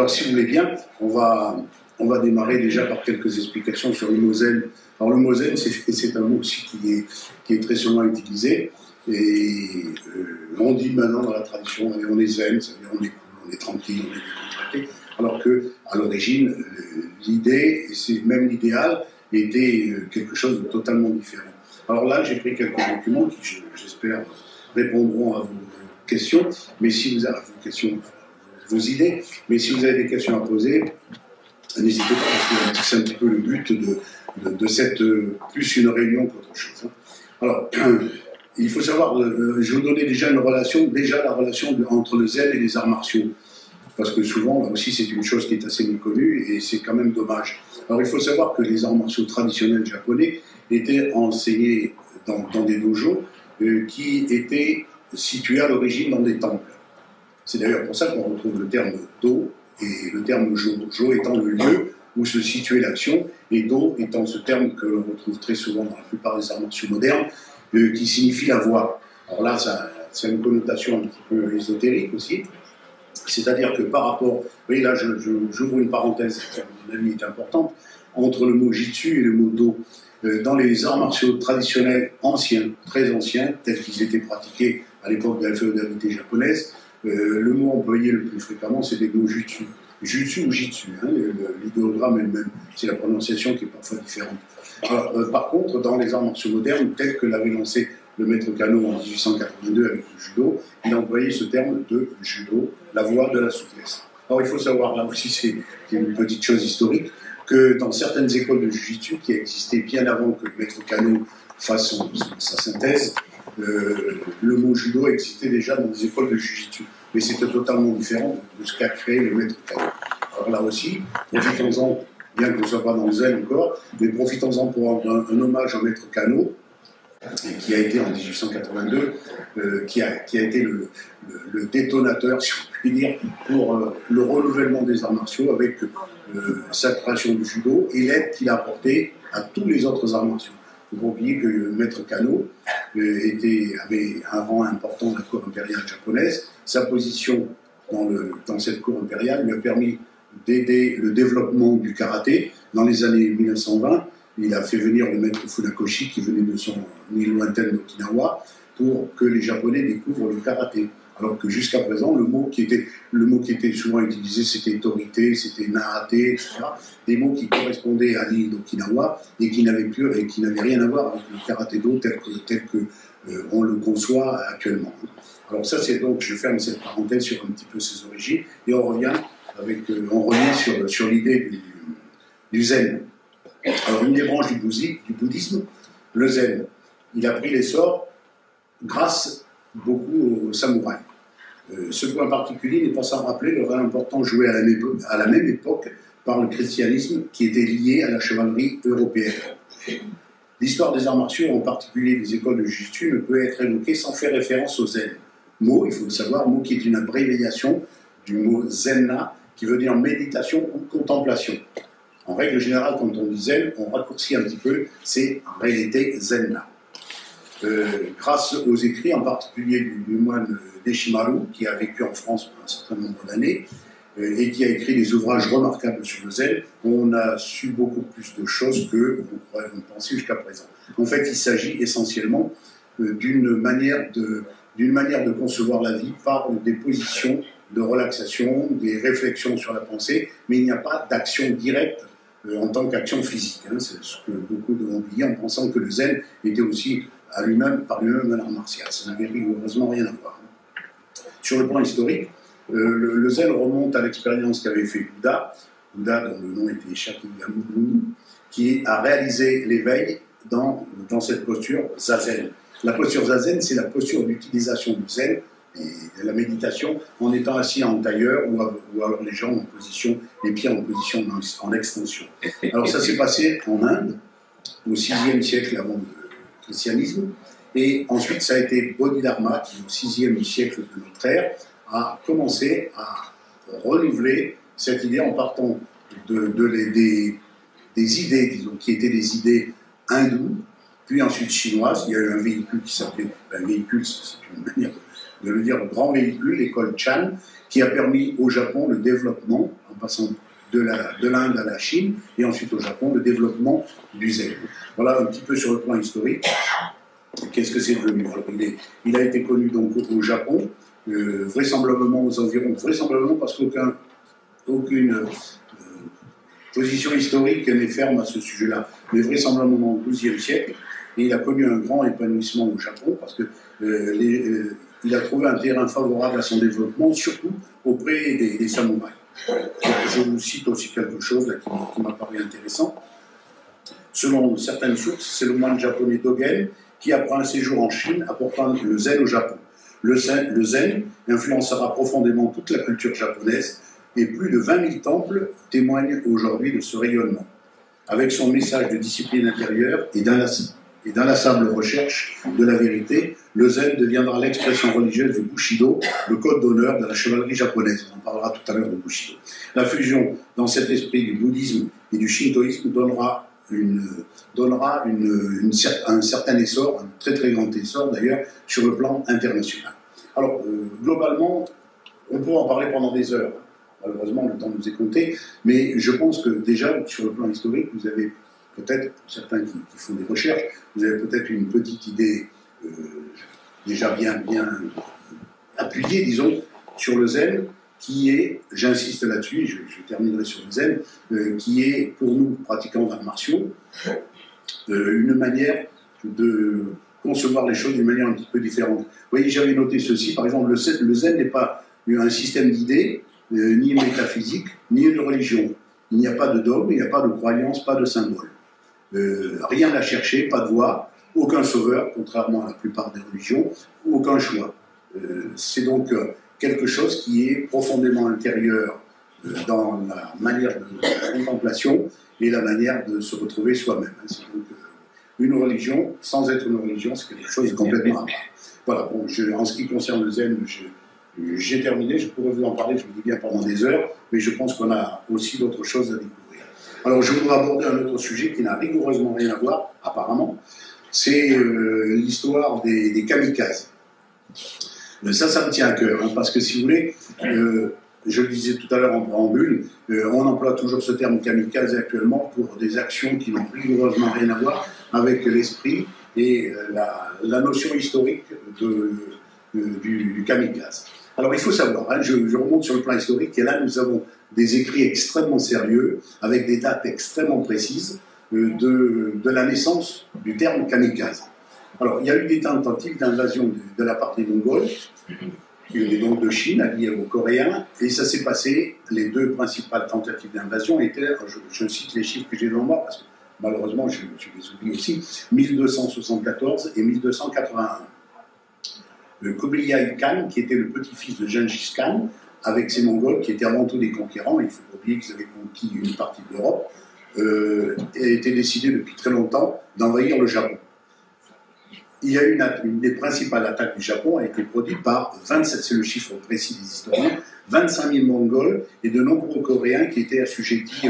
Alors, si vous voulez bien, on va démarrer déjà par quelques explications sur le mot zen. Alors, le mot zen, c'est un mot aussi qui est très souvent utilisé. Et on dit maintenant dans la tradition, on est zen, c'est-à-dire on est tranquille, on est décontracté. Alors qu'à l'origine, l'idée, et c'est même l'idéal, était quelque chose de totalement différent. Alors là, j'ai pris quelques documents qui, j'espère, répondront à vos questions, mais si vous avez vos idées, mais si vous avez des questions à poser, n'hésitez pas, parce que c'est un petit peu le but de cette plus une réunion qu'autre chose. Alors, il faut savoir, je vais vous donner déjà la relation entre le zen et les arts martiaux, parce que souvent, là aussi, c'est une chose qui est assez méconnue, et c'est quand même dommage. Alors, il faut savoir que les arts martiaux traditionnels japonais étaient enseignés dans des dojos qui étaient situés à l'origine dans des temples. C'est d'ailleurs pour ça qu'on retrouve le terme do et le terme jo. Jo étant le lieu où se situait l'action, et do étant ce terme que l'on retrouve très souvent dans la plupart des arts martiaux modernes, qui signifie la voie. Alors là, ça a une connotation un petit peu ésotérique aussi. C'est-à-dire que par rapport, vous voyez là, j'ouvre une parenthèse qui à mon avis est importante, entre le mot jitsu et le mot do. Dans les arts martiaux traditionnels anciens, très anciens, tels qu'ils étaient pratiqués à l'époque de la féodalité japonaise, le mot employé le plus fréquemment, c'est le mot jutsu. Jutsu ou jitsu, hein, l'idéogramme elle-même, c'est la prononciation qui est parfois différente. Alors, par contre, dans les arts martiaux modernes, tels que l'avait lancé le maître Kano en 1882 avec le judo, il a employé ce terme de judo, la voie de la souplesse. Alors il faut savoir, là aussi c'est une petite chose historique, que dans certaines écoles de jiu-jitsu qui existaient bien avant que le maître Kano fasse sa synthèse, le mot judo existait déjà dans des écoles de jiu-jitsu. Mais c'était totalement différent de ce qu'a créé le maître Kano. Alors là aussi, profitons-en, bien qu'on ne soit pas dans le zen encore, mais profitons-en pour rendre un hommage au maître Kano, qui a été en 1882, qui a été le détonateur, si on peut dire, pour le renouvellement des arts martiaux avec sa création du judo et l'aide qu'il a apportée à tous les autres arts martiaux. Il ne faut pas oublier que le maître Kano avait un rang important dans la cour impériale japonaise. Sa position dans cette cour impériale lui a permis d'aider le développement du karaté. Dans les années 1920, il a fait venir le maître Funakoshi, qui venait de son île lointaine d'Okinawa, pour que les Japonais découvrent le karaté. Alors que jusqu'à présent, le mot qui était souvent utilisé, c'était autorité, c'était narate, etc. Des mots qui correspondaient à l'île d'Okinawa et qui n'avaient rien à voir avec le karaté-do tel que on le conçoit actuellement. Alors ça, c'est donc, je ferme cette parenthèse sur un petit peu ses origines et on revient sur l'idée du zen. Alors, une des branches du bouddhisme, le zen, il a pris l'essor grâce beaucoup aux samouraïs. Ce point particulier n'est pas sans rappeler le rôle important joué à la même époque par le christianisme qui était lié à la chevalerie européenne. L'histoire des arts martiaux, en particulier des écoles de jiu-jitsu, ne peut être évoquée sans faire référence au zen. Mot, il faut le savoir, mot qui est une abréviation du mot zenna, qui veut dire méditation ou contemplation. En règle générale, quand on dit zen, on raccourcit un petit peu, c'est en réalité zenna. Grâce aux écrits, en particulier du moine Deshimaru, qui a vécu en France pour un certain nombre d'années, et qui a écrit des ouvrages remarquables sur le zen, on a su beaucoup plus de choses que on pourrait penser jusqu'à présent. En fait, il s'agit essentiellement d'une manière de concevoir la vie par des positions de relaxation, des réflexions sur la pensée, mais il n'y a pas d'action directe en tant qu'action physique. Hein. C'est ce que beaucoup ont oublié en pensant que le zen était aussi par lui-même un art martial. Ça n'avait rigoureusement rien à voir. Sur le plan historique, le zen remonte à l'expérience qu'avait fait Bouddha dont le nom était Shakyamuni, qui a réalisé l'éveil dans cette posture zazen. La posture zazen, c'est la posture d'utilisation du zen et de la méditation en étant assis en tailleur ou alors les jambes en position, les pieds en position en extension. Alors ça s'est passé en Inde au 6e siècle avant le christianisme, et ensuite ça a été Bodhidharma qui au 6e siècle de notre ère a commencé à renouveler cette idée en partant des idées, disons, qui étaient des idées hindoues, puis ensuite chinoises. Il y a eu un véhicule qui s'appelait, un véhicule, c'est une manière de le dire, le grand véhicule, l'école Chan, qui a permis au Japon le développement, en passant de l'Inde à la Chine, et ensuite au Japon, le développement du zen. Voilà un petit peu sur le plan historique. Qu'est-ce que c'est devenu? Alors, il a été connu donc au Japon, vraisemblablement aux environs, vraisemblablement parce aucune position historique n'est ferme à ce sujet-là, mais vraisemblablement au XIIe siècle, et il a connu un grand épanouissement au Japon parce que il a trouvé un terrain favorable à son développement, surtout auprès des samouraïs. Je vous cite aussi quelque chose là, qui m'a paru intéressant. Selon certaines sources, c'est le moine japonais Dogen qui apprend un séjour en Chine apportant le zen au Japon. Le zen influencera profondément toute la culture japonaise et plus de 20 000 temples témoignent aujourd'hui de ce rayonnement. Avec son message de discipline intérieure et d'inlassable recherche de la vérité, le zen deviendra l'expression religieuse du Bushido, le code d'honneur de la chevalerie japonaise. On en parlera tout à l'heure de Bushido. La fusion dans cet esprit du bouddhisme et du shintoïsme donnera un certain essor, un très très grand essor d'ailleurs, sur le plan international. Alors, globalement, on pourrait en parler pendant des heures. Malheureusement, le temps nous est compté, mais je pense que déjà, sur le plan historique, vous avez peut-être, certains qui font des recherches, vous avez peut-être une petite idée déjà bien appuyée, disons, sur le zen, qui est, j'insiste là-dessus, je terminerai sur le zen, qui est, pour nous, pratiquants d'arts martiaux, une manière de concevoir les choses d'une manière un petit peu différente. Vous voyez, j'avais noté ceci, par exemple, le zen n'est pas un système d'idées, ni une métaphysique, ni une religion. Il n'y a pas de dogme, il n'y a pas de croyance, pas de symbole. Rien à chercher, pas de voie, aucun sauveur, contrairement à la plupart des religions, aucun choix. C'est donc quelque chose qui est profondément intérieur dans la manière de contemplation et la manière de se retrouver soi-même. C'est donc une religion, sans être une religion, c'est quelque chose de complètement à part. Voilà, bon, en ce qui concerne le zen, j'ai terminé, je pourrais vous en parler, je vous dis bien, pendant des heures, mais je pense qu'on a aussi d'autres choses à découvrir. Alors, je voudrais aborder un autre sujet qui n'a rigoureusement rien à voir, apparemment, c'est l'histoire des kamikazes. Ça me tient à cœur, hein, parce que si vous voulez, je le disais tout à l'heure en préambule, on emploie toujours ce terme kamikaze actuellement pour des actions qui n'ont rigoureusement rien à voir avec l'esprit et la notion historique du kamikaze. Alors il faut savoir, hein, je remonte sur le plan historique, et là nous avons des écrits extrêmement sérieux, avec des dates extrêmement précises de la naissance du terme kamikaze. Alors il y a eu des tentatives d'invasion de la part des Mongols, qui venaient donc de Chine, alliés aux Coréens, et ça s'est passé, les deux principales tentatives d'invasion étaient, je cite les chiffres que j'ai devant moi, parce que malheureusement je les oublie aussi, 1274 et 1281. Kublai Khan, qui était le petit-fils de Gengis Khan, avec ses Mongols, qui étaient avant tout des conquérants, il ne faut pas oublier qu'ils avaient conquis une partie de l'Europe, était décidé depuis très longtemps d'envahir le Japon. Il y a eu une des principales attaques du Japon a été produite par 27, c'est le chiffre précis des historiens, 25 000 Mongols et de nombreux Coréens qui étaient assujettis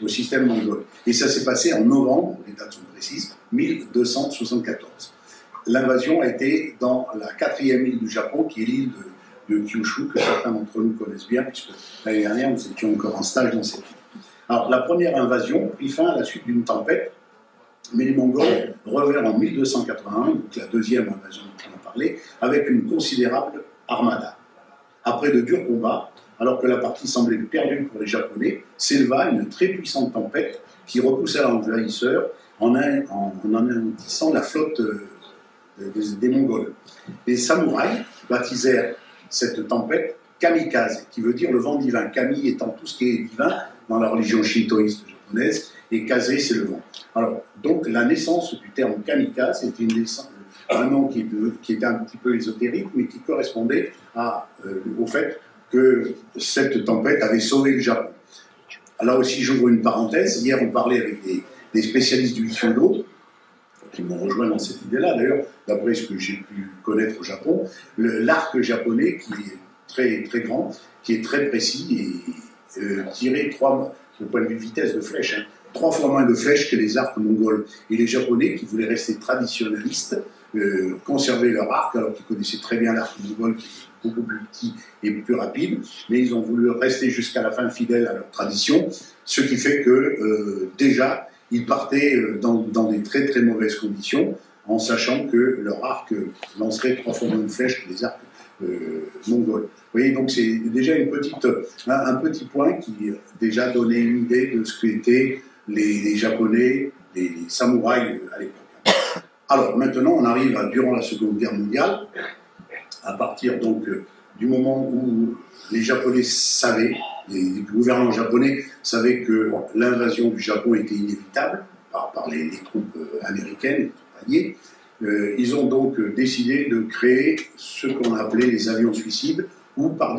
au système mongol. Et ça s'est passé en novembre, les dates sont précises, 1274. L'invasion a été dans la 4e île du Japon, qui est l'île de Kyushu, que certains d'entre nous connaissent bien, puisque l'année dernière, nous étions encore en stage dans cette île. Alors, la première invasion prit fin à la suite d'une tempête, mais les Mongols revinrent en 1281, donc la deuxième invasion dont on a parlé, avec une considérable armada. Après de durs combats, alors que la partie semblait perdue pour les Japonais, s'éleva une très puissante tempête qui repoussa l'envahisseur en anéantissant la flotte des Mongols. Les samouraïs baptisèrent cette tempête kamikaze, qui veut dire le vent divin. Kami étant tout ce qui est divin dans la religion shintoïste japonaise, et kaze, c'est le vent. Alors, donc, la naissance du terme kamikaze était un nom qui était un petit peu ésotérique, mais qui correspondait au fait que cette tempête avait sauvé le Japon. Là aussi, j'ouvre une parenthèse. Hier, on parlait avec des spécialistes du Ikyudo, qui m'ont rejoint dans cette idée-là, d'ailleurs, d'après ce que j'ai pu connaître au Japon, l'arc japonais, qui est très, très grand, qui est très précis, et tiré au point de vue de vitesse de flèche, 3 fois moins de flèches que les arcs mongols. Et les Japonais, qui voulaient rester traditionnalistes, conserver leur arc, alors qu'ils connaissaient très bien l'arc mongol, qui est beaucoup plus petit et plus rapide, mais ils ont voulu rester jusqu'à la fin fidèles à leur tradition, ce qui fait que déjà, ils partaient dans des très très mauvaises conditions, en sachant que leur arc lancerait 3 fois moins de flèches que les arcs mongols. Vous voyez, donc c'est déjà un petit point qui déjà donnait une idée de ce qu'étaient les Japonais, les samouraïs à l'époque. Alors maintenant, on arrive durant la Seconde Guerre mondiale, à partir donc du moment où les Japonais savaient, les gouvernants japonais savaient que l'invasion du Japon était inévitable par les troupes américaines, les troupes alliées. Ils ont donc décidé de créer ce qu'on appelait les avions suicides, ou par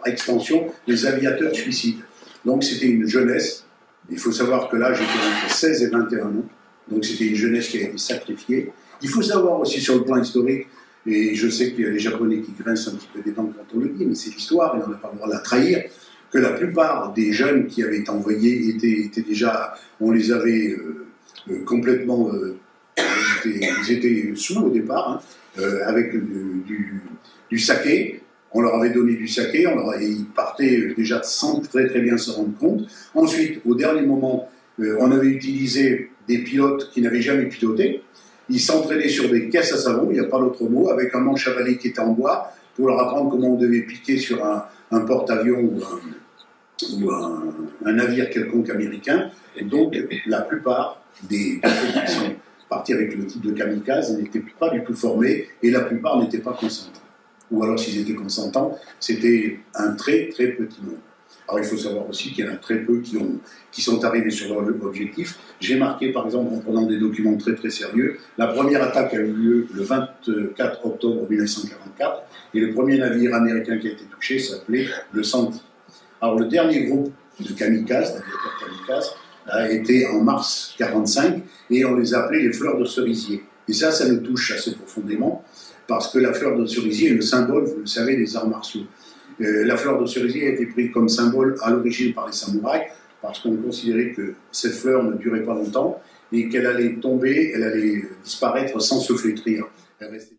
extension, les aviateurs suicides. Donc c'était une jeunesse, il faut savoir que là j'étais entre 16 et 21 ans, donc c'était une jeunesse qui a été sacrifiée. Il faut savoir aussi sur le plan historique, et je sais qu'il y a les Japonais qui grincent un petit peu des dents quand on le dit, mais c'est l'histoire et on n'a pas le droit de la trahir, que la plupart des jeunes qui avaient été envoyés étaient déjà, on les avait complètement... ils étaient sous au départ, hein, avec du saké. On leur avait donné du saké, ils partaient déjà sans très très bien se rendre compte. Ensuite, au dernier moment, on avait utilisé des pilotes qui n'avaient jamais piloté. Ils s'entraînaient sur des caisses à savon, il n'y a pas d'autre mot, avec un manche à balai qui était en bois, pour leur apprendre comment on devait piquer sur un porte-avions ou un navire quelconque américain. Et donc, la plupart des personnes qui sont parties avec le type de kamikaze n'étaient pas du tout formés, et la plupart n'étaient pas consentants. Ou alors, s'ils étaient consentants, c'était un très très petit nombre. Alors, il faut savoir aussi qu'il y en a très peu qui sont arrivés sur leur objectif. J'ai marqué, par exemple, en prenant des documents très très sérieux, la première attaque a eu lieu le 24 octobre 1944, et le premier navire américain qui a été touché s'appelait le Santi. Alors, le dernier groupe de kamikazes, d'aviateurs kamikazes, a été en mars 1945, et on les appelait les fleurs de cerisier. Et ça nous touche assez profondément, parce que la fleur de cerisier est le symbole, vous le savez, des arts martiaux. La fleur de cerisier a été prise comme symbole à l'origine par les samouraïs, parce qu'on considérait que cette fleur ne durait pas longtemps, et qu'elle allait tomber, elle allait disparaître sans se flétrir. Elle restait